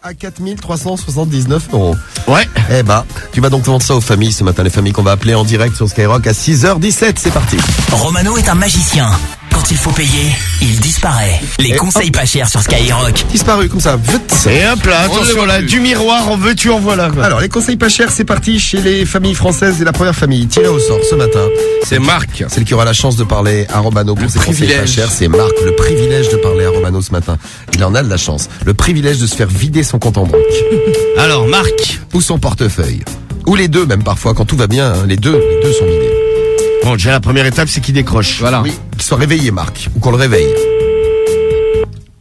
À 4379 €. Ouais. Eh bah, tu vas donc vendre ça aux familles ce matin, les familles qu'on va appeler en direct sur Skyrock à 6h17, c'est parti. Romano est un magicien. Quand il faut payer, il disparaît. Les Et conseils pas chers sur Skyrock. Disparu comme ça, vite. Et hop là, attention là, du miroir, en veux-tu, en voilà. Quoi. Alors, les conseils pas chers, c'est parti chez les familles françaises et la première famille. Tiré au sort ce matin. C'est Marc. Celle qui aura la chance de parler à Romano pour ses conseils pas chers, c'est Marc. Le privilège de parler à Romano ce matin. Il en a de la chance. Le privilège de se faire vider son compte en banque. Alors, Marc. Ou son portefeuille. Ou les deux, même parfois, quand tout va bien, hein, les deux sont vidés. Bon, déjà la première étape, c'est qu'il décroche. Voilà. Oui, qu'il soit réveillé, Marc. Ou qu'on le réveille.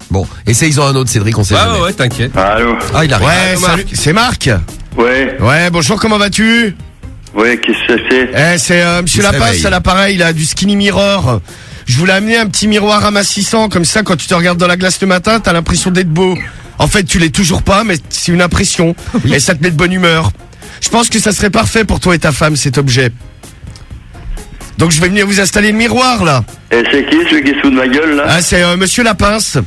Bon, essaye-en un autre, Cédric, on sait jamais. Ouais, t'inquiète. Allô? Ah, il arrive. Ouais, salut, c'est Marc. Ouais, Ouais, bonjour, comment vas-tu? ouais, qu'est-ce que c'est? C'est Monsieur Il se Lapince réveille. à l'appareil, là, du Skinny Mirror. Je voulais amener un petit miroir amincissant, comme ça, quand tu te regardes dans la glace le matin, t'as l'impression d'être beau. En fait, tu l'es toujours pas, mais c'est une impression. Et ça te met de bonne humeur. Je pense que ça serait parfait pour toi et ta femme, cet objet. Donc je vais venir vous installer le miroir, là. Et c'est qui celui qui se fout de ma gueule, là? Ah, c'est Monsieur Lapince.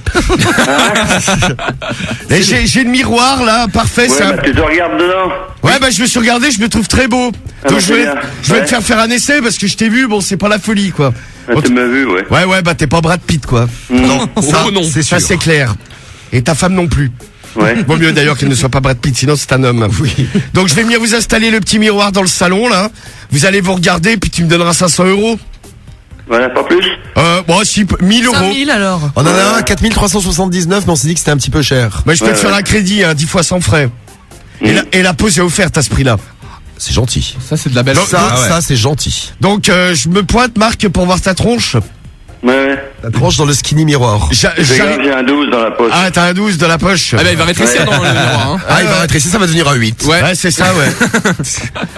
Et j'ai le miroir, là, parfait. Ouais, c'est un- bah tu te regardes dedans. Ouais, bah je me suis regardé, je me trouve très beau. Ah, Donc bah, je c'est vais, bien. je vais Ouais. te faire un essai parce que je t'ai vu, bon, c'est pas la folie, quoi. Ah, tu m'as vu, ouais. Ouais, bah t'es pas Brad Pitt, quoi. Non, ça, Oh, non. c'est sûr. Ça, c'est clair. Et ta femme non plus. Ouais. Vaut mieux d'ailleurs qu'elle ne soit pas Brad Pitt, sinon c'est un homme. Oui. Donc je vais venir vous installer le petit miroir dans le salon, là. Vous allez vous regarder, puis tu me donneras 500 €. Voilà, pas plus? Bon, si, 1000 €. 5000 alors. On en a un à 4379, mais on s'est dit que c'était un petit peu cher. Bah, je peux Ouais, te faire ouais. un crédit, 10 fois sans frais. Et la pause est offerte à ce prix-là. C'est gentil. Ça, c'est de la belle Ça, c'est gentil. Donc je me pointe, Marc, pour voir ta tronche. Ouais. La tranche dans le skinny miroir. Fais gaffe, j'ai un 12 dans la poche. Ah, t'as un 12 dans la poche. Ah bah il va rétrécir Ouais. dans le miroir, hein. Ah, il va rétrécir, ça va devenir un 8. Ouais. Ouais, c'est ça, ouais.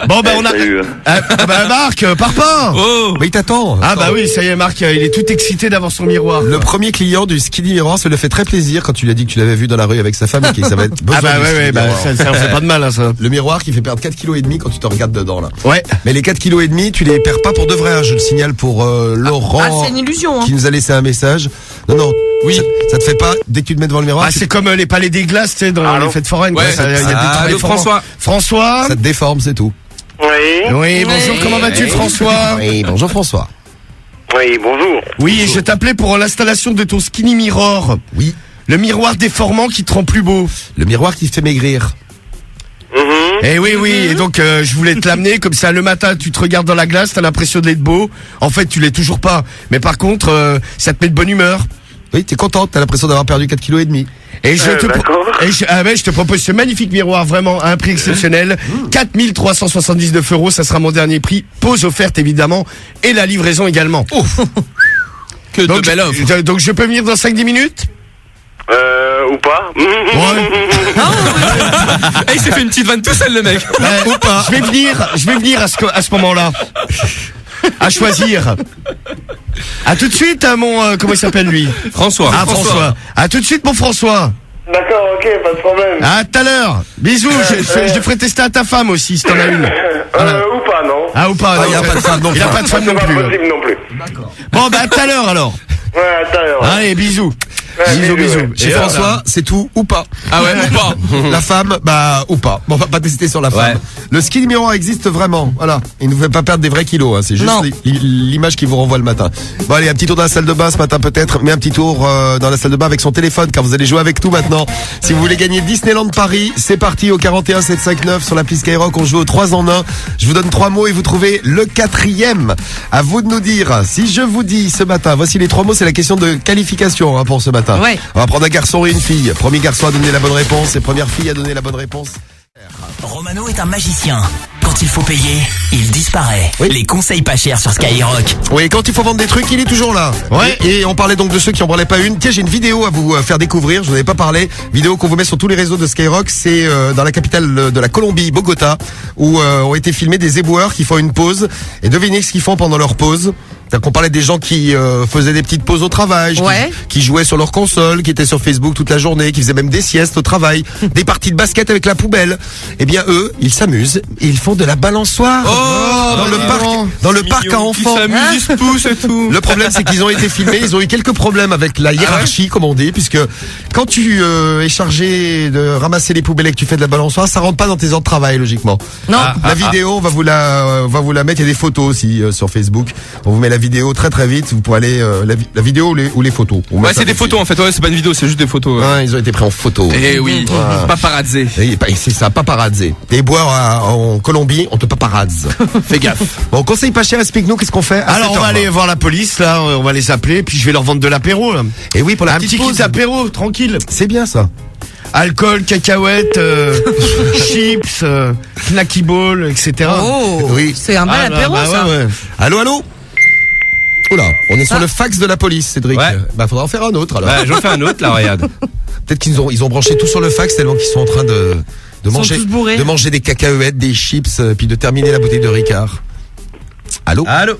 Bon, bah, on a... Salut, hein. Bah, Marc, pars pas. Oh. Mais il t'attend. Ah, bah oui, ça y est, Marc, il est tout excité d'avoir son miroir. Le premier client du skinny miroir, ça lui fait très plaisir quand tu lui as dit que tu l'avais vu dans la rue avec sa femme et qu'il avait besoin Ah, bah, du ouais, skinny ouais, bah, miroir. ça fait pas de mal, hein, ça. Le miroir qui fait perdre 4,5 kg quand tu te regardes dedans, là. Ouais. Mais les 4,5 kg, tu les perds pas pour de vrai, hein, je le signale pour Laurent. Ah, c'est une illusion. Hein. Qui nous a laissé un message. Non, Oui. ça te fait pas, dès que tu te mets devant le miroir, Ah, c'est comme les palais des glaces, tu sais, dans les fêtes foraines. Ouais, quoi. Il y a des allô, trucs François. François. ça te déforme, c'est tout. Oui. Oui, bonjour, Oui. comment vas-tu, Oui. François? Oui, bonjour François. Oui, bonjour. Oui, je t'appelais pour l'installation de ton Skinny Mirror. Oui, Le miroir déformant qui te rend plus beau. le miroir qui te fait maigrir. Eh oui, oui, et donc je voulais te l'amener, comme ça le matin tu te regardes dans la glace, t'as l'impression d'être beau. En fait, tu l'es toujours pas. Mais par contre, ça te met de bonne humeur. Oui, t'es contente, t'as l'impression d'avoir perdu 4,5 kg. Et d'accord. je te propose ce magnifique miroir vraiment à un prix exceptionnel. 4379 €, ça sera mon dernier prix. Pause offerte évidemment. Et la livraison également. Que de belles offres. Donc je peux venir dans 5-10 minutes? Ou pas? Ouais. Eh, il s'est fait une petite vanne tout seul, le mec. Ou pas. Je vais venir à ce moment-là. À choisir. À tout de suite, mon comment il s'appelle lui? François. Ah, François. À tout de suite, mon François. D'accord, ok, pas de problème. À tout à l'heure. Bisous. Je te ferai tester à ta femme aussi, si t'en as une. Voilà. Ou pas, non? Ah, ou pas. il y a pas de femme non Il a plus. pas de femme C'est non pas plus. possible non plus. Bon, bah, à tout à l'heure, alors. Ouais, attends. Allez, bisous. Ouais, Bisous, bisous, bisous. ouais. Chez Et François, c'est tout ou pas. Ah ouais, ou pas. La femme, bah, ou pas. Bon, on va pas tester sur la femme. Ouais. Le skinny miroir existe vraiment. Voilà. Il ne vous fait pas perdre des vrais kilos, hein. C'est juste Non. l'image qui vous renvoie le matin. Bon, allez, un petit tour dans la salle de bain ce matin peut-être, mais un petit tour dans la salle de bain avec son téléphone car vous allez jouer avec tout maintenant. Si vous voulez gagner Disneyland Paris, c'est parti au 41 759 sur l'appli Skyrock. On joue au 3 en 1. Je vous donne 3 mots et vous trouvez le 4e. À vous de nous dire. Si je vous dis ce matin, voici les 3 mots, c'est la question de qualification, hein, pour ce matin. Ouais. On va prendre un garçon et une fille. Premier garçon a donné la bonne réponse et première fille a donné la bonne réponse. Romano est un magicien. Quand il faut payer, il disparaît. Oui. Les conseils pas chers sur Skyrock. Oui, quand il faut vendre des trucs, il est toujours là. Ouais. Et on parlait donc de ceux qui en branlaient pas une. Tiens, j'ai une vidéo à vous faire découvrir. Je vous en avais pas parlé. Vidéo qu'on vous met sur tous les réseaux de Skyrock. C'est dans la capitale de la Colombie, Bogota, où ont été filmés des éboueurs qui font une pause. Et devinez ce qu'ils font pendant leur pause. C'est-à-dire qu'on parlait des gens qui faisaient des petites pauses au travail, Ouais. qui jouaient sur leur console, qui étaient sur Facebook toute la journée, qui faisaient même des siestes au travail, des parties de basket avec la poubelle. Eh bien eux, ils s'amusent, et ils font de la balançoire dans le parc à enfants. Ils s'amusent, ils se poussent et tout. Le problème, c'est qu'ils ont été filmés, ils ont eu quelques problèmes avec la hiérarchie, comme on dit, puisque quand tu es chargé de ramasser les poubelles et que tu fais de la balançoire, ça rentre pas dans tes heures de travail, logiquement. Non. La vidéo, on va vous la mettre. Il y a des photos aussi sur Facebook. On vous met la vidéo très très vite. Vous pourrez aller la vidéo ou les photos. On met Ouais, ça c'est des dessus. photos en fait. Ouais, c'est pas une vidéo, c'est juste des photos. Ouais, ils ont été pris en photo. Eh oui, paparazzi. Et c'est ça, paparazzi. T'es boire en Colombie, on te paparazze. Fais gaffe. Bon, conseil pas cher, explique-nous qu'est-ce qu'on fait. Alors on va aller voir la police là, on va les appeler, puis je vais leur vendre de l'apéro là. Et oui, pour la Un petite petit pause. kit apéro, tranquille. C'est bien ça. Alcool, cacahuètes, chips, Snacky Ball, etc. Oh, Oui. c'est un bel Ah, bah, apéro, bah, ça. ouais. Allô, allô. Oula, on est sur le fax de la police, Cédric. Ouais. Bah, faudra en faire un autre alors. Ouais, j'en fais un autre là, regarde. Peut-être qu'ils ont branché tout sur le fax tellement qu'ils sont en train de manger, tous bourrés. de manger des cacahuètes, des chips, puis de terminer la bouteille de Ricard. Allô? Allô.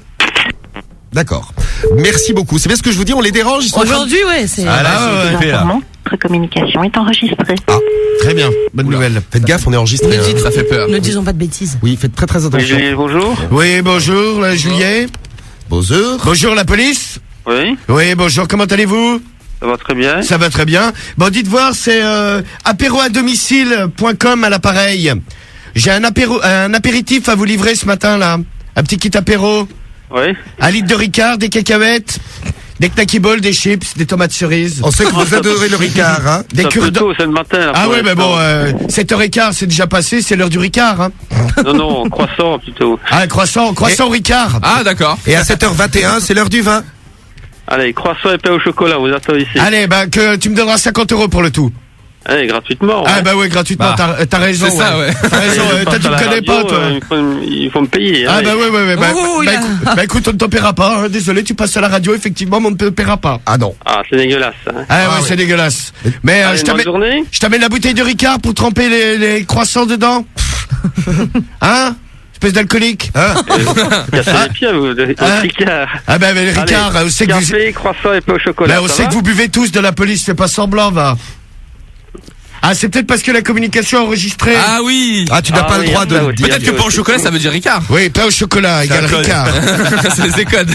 D'accord. Merci beaucoup. C'est bien ce que je vous dis, on les dérange, ils sont en train de- Aujourd'hui, ouais, c'est. Ah là, c'est occupé, là. Votre communication est enregistrée. Très bien, bonne nouvelle. Faites gaffe, on est enregistré. Ne hein. dites- Ça fait peur. Ne disons pas de bêtises. Oui, faites très très attention. Bonjour. Oui, bonjour, là, Juillet. Bonjour. Bonjour la police. Oui, Oui, bonjour, comment allez-vous? ça va très bien. Ça va très bien. Bon, dites voir, c'est apéroadomicile.com à l'appareil. J'ai un apéritif à vous livrer ce matin là. Un petit kit apéro. Oui. Un litre de Ricard, des cacahuètes, des Knacky Balls, des chips, des tomates cerises. On sait que vous adorez le Ricard, hein. Des C'est un peu cure-dents. tôt, c'est le matin. là, Ah pour ouais, mais bon, l'instant. 7h15, c'est déjà passé, c'est l'heure du Ricard. Hein. Non, croissant plutôt. Ah, croissant Ricard. Ah d'accord. Et à 7h21, c'est l'heure du vin. Allez, croissant et pain au chocolat, vous attendez ici. Allez, bah que tu me donneras 50 € pour le tout. Allez, gratuitement. Ah bah ouais, gratuitement, Bah, t'as raison. c'est ça, ouais. T'as raison, toi tu me connais pas, toi. Il faut me payer. Ah allez. bah ouais, bah, Oh, il a- écoute, on ne t'en paiera pas, hein. Désolé, tu passes à la radio, effectivement, mais on ne te paiera pas. Ah non. Ah, c'est dégueulasse. Hein. Ah ouais, ouais. c'est dégueulasse. Mais Allez, bonne journée. je t'amène la bouteille de Ricard pour tremper les croissants dedans. Hein? Espèce d'alcoolique. Hein? Cassez les pieds, vous. Hein? Ricard. Ah bah mais Ricard, Allez, on sait que vous... café, croissant et pain au chocolat. Là, on ça sait va que vous buvez tous de la police, fais pas semblant, va. Ah, c'est peut-être parce que la communication est enregistrée. Ah oui. Ah, tu n'as Ah pas oui, le droit de ça le aussi. dire. Peut-être que pain au chocolat, ça veut dire Ricard. Oui, pain au chocolat, égale un code. Ricard. C'est des codes.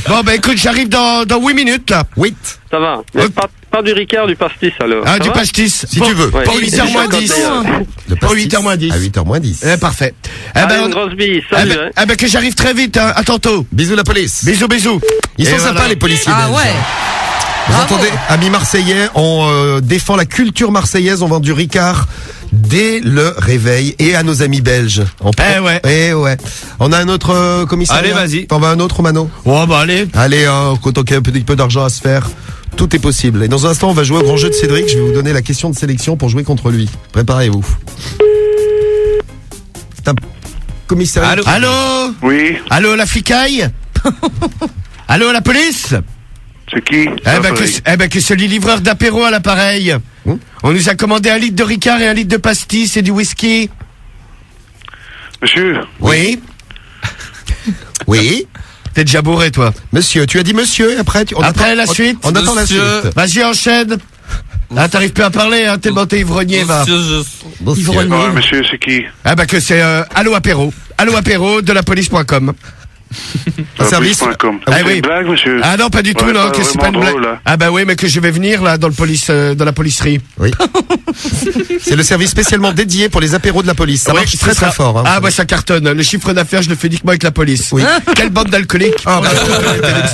Bon, bah écoute, j'arrive dans 8 minutes, là. Oui, Ça va. Mais pas du Ricard, du pastis alors. Ah, Ça du va pastis. si tu veux. Ouais. Pour Et 8h moins du 10. chocolat. Le Pour pastis 8h moins 10. À 8h moins 10. Parfait. Allez, une grosse bille. Salut. hein. Que j'arrive très vite, hein. À tantôt. Bisous la police. Bisous, bisous. Ils Et sont voilà. sympas les policiers Ah belges. ouais. Vous Bravo. entendez, amis marseillais, on défend la culture marseillaise, on vend du Ricard dès le réveil et à nos amis belges. ouais. Eh ouais. On a un autre commissariat. Allez, vas-y. T'en veux un autre, Mano? Oh, bah allez. Allez, quand on a un petit peu d'argent à se faire, tout est possible. Et dans un instant, on va jouer au grand jeu de Cédric. Je vais vous donner la question de sélection pour jouer contre lui. Préparez-vous. C'est un commissariat. Allô? Allô? Oui, Allô, la flicaille? Allô, la police? c'est qui Que c'est le livreur d'apéro à l'appareil. On nous a commandé un litre de Ricard et un litre de pastis et du whisky. Monsieur, Oui. Oui. T'es déjà bourré, toi. Monsieur, tu as dit monsieur et après on Après, la suite. On attend la Monsieur. suite. Vas-y, enchaîne. Ah, t'arrives plus à parler, hein, tellement t'es ivrogné, va. Monsieur. monsieur, c'est qui Que c'est Allo Apéro. Allo Apéro de la police.com. Un service. Ah oui. blague, monsieur. Ah non, pas du tout, Ouais, non, pas que c'est pas une vraiment blague. drôle, là. Ah bah oui, mais que je vais venir là dans la policerie. Oui. C'est le service spécialement dédié pour les apéros de la police. Ça Ouais, marche c'est très ça. très fort. Hein. Ah ouais, ça cartonne. Le chiffre d'affaires, je le fais uniquement avec la police. Oui. Quelle bande d'alcooliques. Ah, bah,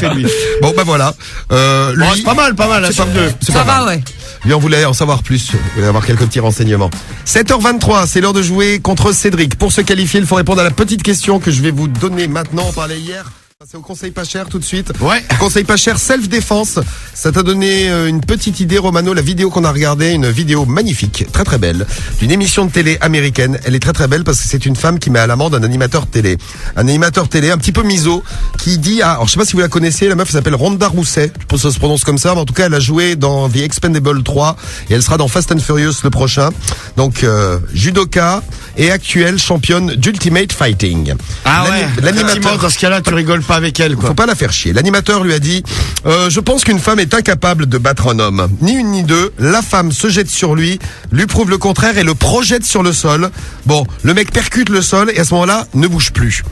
C'est lui. bon bah voilà. Lui, Bon, c'est pas mal, hein, sur deux. c'est Ça pas va, mal. ouais. Lui, on voulait en savoir plus. Vous voulez avoir quelques petits renseignements. 7h23, c'est l'heure de jouer contre Cédric. Pour se qualifier, il faut répondre à la petite question que je vais vous donner maintenant. On parlait hier. C'est au conseil pas cher tout de suite. Ouais. Conseil pas cher, self-défense. Ça t'a donné une petite idée, Romano, la vidéo qu'on a regardée, une vidéo magnifique, très très belle, d'une émission de télé américaine. Elle est très très belle parce que c'est une femme qui met à l'amende un animateur télé. Un animateur télé un petit peu miso, qui dit alors je sais pas si vous la connaissez, la meuf s'appelle Ronda Rousset. Je pense que ça se prononce comme ça, mais en tout cas elle a joué dans The Expendables 3 et elle sera dans Fast and Furious le prochain. Donc judoka et actuelle championne d'Ultimate Fighting. Ah ouais. L'animateur. Effectivement, dans ce cas-là, tu rigoles pas avec elle, quoi. Faut pas la faire chier. L'animateur lui a dit je pense qu'une femme est incapable de battre un homme. Ni une ni deux. La femme se jette sur lui prouve le contraire et le projette sur le sol. Bon, le mec percute le sol et à ce moment-là, ne bouge plus.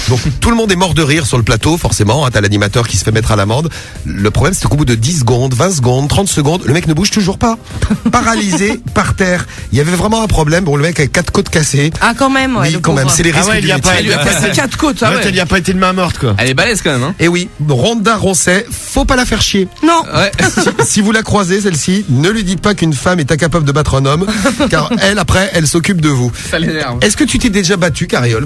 Donc tout le monde est mort de rire sur le plateau, forcément, hein, t'as l'animateur qui se fait mettre à l'amende. Le problème c'est qu'au bout de 10 secondes, 20 secondes, 30 secondes, le mec ne bouge toujours pas. Paralysé, par terre. Il y avait vraiment un problème, bon le mec a 4 côtes cassées. Ah quand même, ouais. Oui, quand même, c'est les risques du métier. Elle lui a passé 4 côtes, ah ouais. Elle lui a pas été de main morte, quoi. Elle est balèze quand même, hein. Et oui, Rhonda Roncet, faut pas la faire chier. Non. Ouais. Si vous la croisez, celle-ci, ne lui dites pas qu'une femme est incapable de battre un homme, car elle, après, elle s'occupe de vous. Ça l'énerve. Est-ce que tu t'es déjà battu, Cariole,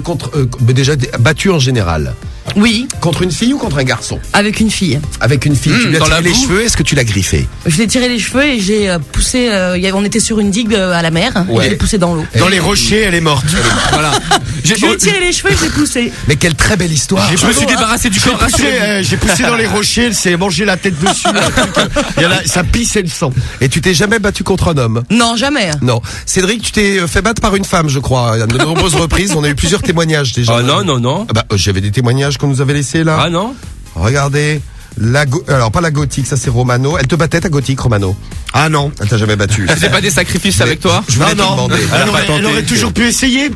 battu en général? Oui, Contre une fille ou contre un garçon? avec une fille. Avec une fille, tu lui as dans tiré la les boue. cheveux, est-ce que tu l'as griffé? Je l'ai tiré les cheveux et j'ai poussé. On était sur une digue à la mer Ouais. et je l'ai poussé dans l'eau. Dans les rochers, elle est morte. Voilà. Je lui ai tiré les cheveux et je l'ai poussé. Mais quelle très belle histoire. Je me suis débarrassé du corps. J'ai poussé dans les rochers, elle s'est mangé la tête dessus. Ça pissait le sang. Et tu t'es jamais battu contre un homme? Non, jamais. Non. Cédric, tu t'es fait battre par une femme, je crois. À de nombreuses reprises, on a eu plusieurs témoignages déjà. Ah non. Ah bah, j'avais des témoignages qu'on nous avait laissés là. Ah non. Regardez. Alors pas la gothique, ça c'est Romano. Elle te battait ta gothique, Romano? Ah non. Elle t'a jamais battu. Je faisais pas des sacrifices avec toi. Je voulais te demander. Elle aurait toujours pu essayer.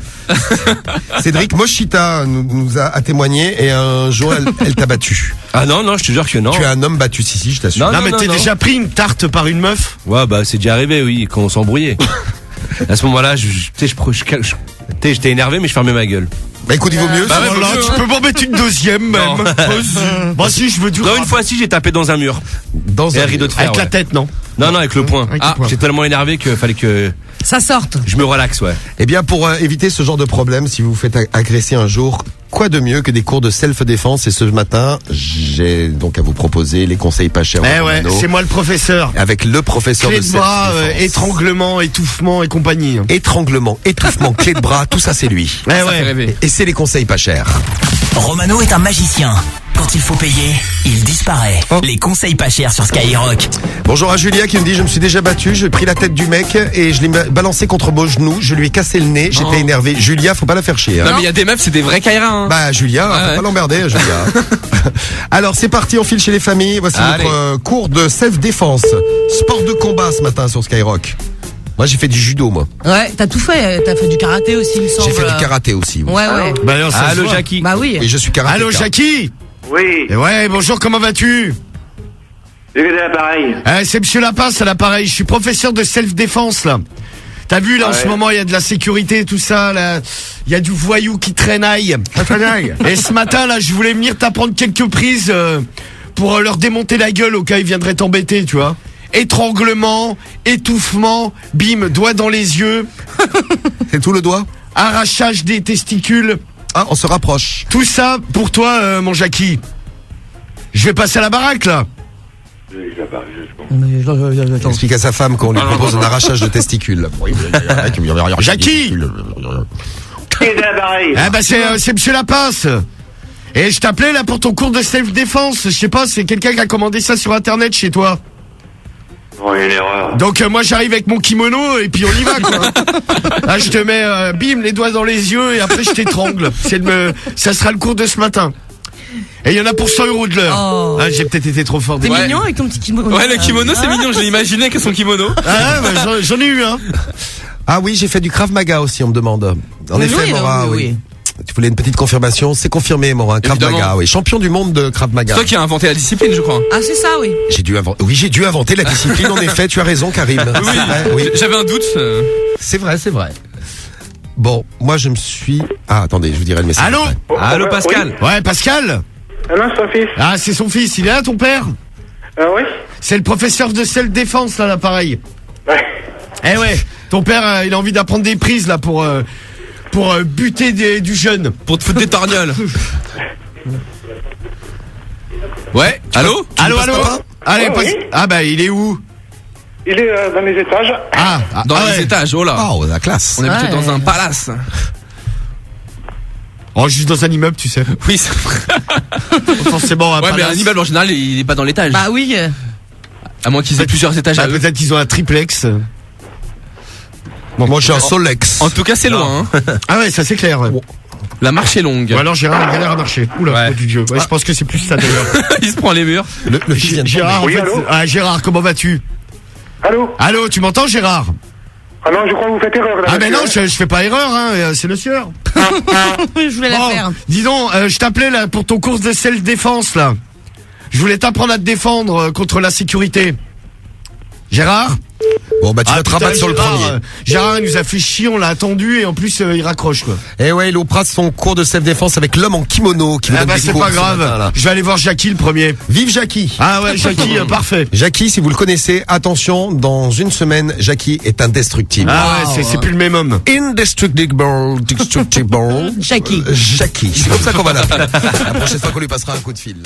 Cédric Moschita nous a témoigné et un jour elle t'a battu. Ah non, je te jure que non. Tu es un homme battu, si, je t'assure. Non, mais t'es déjà pris une tarte par une meuf? Ouais, bah c'est déjà arrivé, oui, quand on s'embrouillait. À ce moment-là, j'étais énervé, mais je fermais ma gueule. Bah écoute, il vaut mieux. Bah ouais, Voilà, vaut mieux, tu peux m'en mettre une deuxième même. Non. Moi si je veux du Non, rap. une fois, si j'ai tapé dans un mur. Dans Et un rideau de fer. Avec la ouais. tête, non? Non, avec le poing. Avec le poing. J'étais tellement énervé qu'il fallait que Ça sorte. je me relaxe, ouais. Eh bien, pour éviter ce genre de problème, si vous vous faites agresser un jour, quoi de mieux que des cours de self-défense? Et ce matin, j'ai donc à vous proposer les conseils pas chers. Eh ouais, c'est moi le professeur. Avec le professeur Clé de de bras, self-défense. étranglement, étouffement et compagnie. Étranglement, étouffement, clé de bras, tout ça c'est lui. Eh Ça fait ouais. rêver. Et c'est les conseils pas chers. Romano est un magicien. Quand il faut payer, il disparaît. Les conseils pas chers sur Skyrock. Bonjour à Julia qui me dit je me suis déjà battu, j'ai pris la tête du mec et je l'ai balancé contre mon genou, je lui ai cassé le nez, j'étais énervé. Julia, faut pas la faire chier. Hein. Non, mais il y a des meufs, c'est des vrais Kairas, hein. Bah Julia, faut ouais. pas l'emmerder Julia. Alors c'est parti, on file chez les familles. Voici Allez. notre cours de self-défense. Sport de combat ce matin sur Skyrock. Moi j'ai fait du judo moi. Ouais, t'as tout fait. T'as fait du karaté aussi, il me semble. J'ai fait du karaté aussi. oui. Ouais. Bah alors, ça se Allô, voit. Jackie. Bah oui. Et je suis karatéka. Allô Jackie. Oui, Eh ouais, bonjour, comment vas-tu? j'ai l'appareil. C'est monsieur Lapince à l'appareil, je suis professeur de self-défense là. T'as vu là en Ouais. ce moment il y a de la sécurité et tout ça là, il y a du voyou qui traînaille. Et ce matin là je voulais venir t'apprendre quelques prises pour leur démonter la gueule au cas où ils viendraient t'embêter, tu vois. Étranglement, étouffement, bim, doigt dans les yeux, C'est tout le doigt? arrachage des testicules. Ah, on se rapproche. Tout ça pour toi mon Jackie. Je vais passer à la baraque là. Explique à sa femme qu'on lui propose un arrachage de testicules. Jackie. J'ai l'appareil. Ah bah c'est monsieur Lapince. Et je t'appelais là pour ton cours de self-défense. Je sais pas, c'est quelqu'un qui a commandé ça sur internet chez toi. Oh, il y a une erreur. Donc moi j'arrive avec mon kimono et puis on y va quoi. Là je te mets bim les doigts dans les yeux et après je t'étrangle. Ça sera le cours de ce matin. Et il y en a pour 100 € de l'heure. Oh. Ah, j'ai peut-être été trop fort. T'es Ouais. mignon avec ton petit kimono. Ouais, le kimono, c'est mignon, je l'ai imaginé que son kimono. Ah bah, j'en ai eu un. Ah oui, j'ai fait du Krav Maga aussi, on me demande. En Oui, effet, oui, Mora, oui. Tu voulais une petite confirmation? C'est confirmé, Mora. Krav Évidemment. Maga, oui. Champion du monde de Krav Maga. C'est toi qui as inventé la discipline, je crois. Ah, c'est ça, oui. J'ai dû inventer la discipline, en effet. Tu as raison, Karim. C'est vrai, oui. J'avais un doute. C'est vrai, c'est vrai. Bon, moi, je me suis... Ah, attendez, je vous dirai le message. Allô? après. Allô, Pascal. Ouais, Pascal. Ah non, c'est son fils. Ah, c'est son fils. Il est là, ton père? Oui. C'est le professeur de self-défense là, l'appareil. Ouais. Eh ouais, ton père, il a envie d'apprendre des prises là pour buter du jeune. Pour te foutre des torgnoles. Ouais, allô? Allô, allô. papa Allez, Oh, passe. oui. Ah bah il est où? Il est dans les étages. Dans ouais. les étages, oh là. Oh, la classe. On est plutôt Ouais. dans un palace. Oh, juste dans un immeuble, tu sais. Oui, c'est vrai. Forcément, un Ouais, mais palace. un immeuble en général, il est pas dans l'étage. Bah oui. À moins qu'ils aient plusieurs étages Bah, à eux. peut-être qu'ils ont un triplex. Moi, j'ai un Solex. En tout cas, c'est loin, hein. Ah ouais, ça c'est clair. Ouais. La marche est longue. Ou alors Gérard galère à marcher. Oula, Ouais. oh, du Dieu. Ouais, je pense que c'est plus ça d'ailleurs. Il se prend les murs. Le fils vient de Gérard, tomber. Oui, allô Gérard, comment vas-tu? Allô? Allô, tu m'entends, Gérard? Ah non, je crois que vous faites erreur là. Ah, mais non, monsieur. je fais pas erreur, hein, c'est le sieur. Je voulais la Bon, faire. dis donc, je t'appelais là pour ton cours de self-défense là. Je voulais t'apprendre à te défendre contre la sécurité. Gérard? Bon, bah, tu vas te putain, rabattre sur le Gérard, premier. Gérard, il nous a fait chier, on l'a attendu et en plus il raccroche quoi. Eh ouais, il ouvre son cours de self-défense avec l'homme en kimono qui vous Ah donne bah des c'est cours pas ce grave. matin, là. Je vais aller voir Jackie le premier. Vive Jackie. Ah ouais, Jackie, parfait. Jackie, si vous le connaissez, attention, dans une semaine, Jackie est indestructible. Ah ouais, c'est plus le même homme. Indestructible, destructible. Jackie. Jackie. C'est comme ça qu'on va l'appeler. La prochaine fois qu'on lui passera un coup de fil.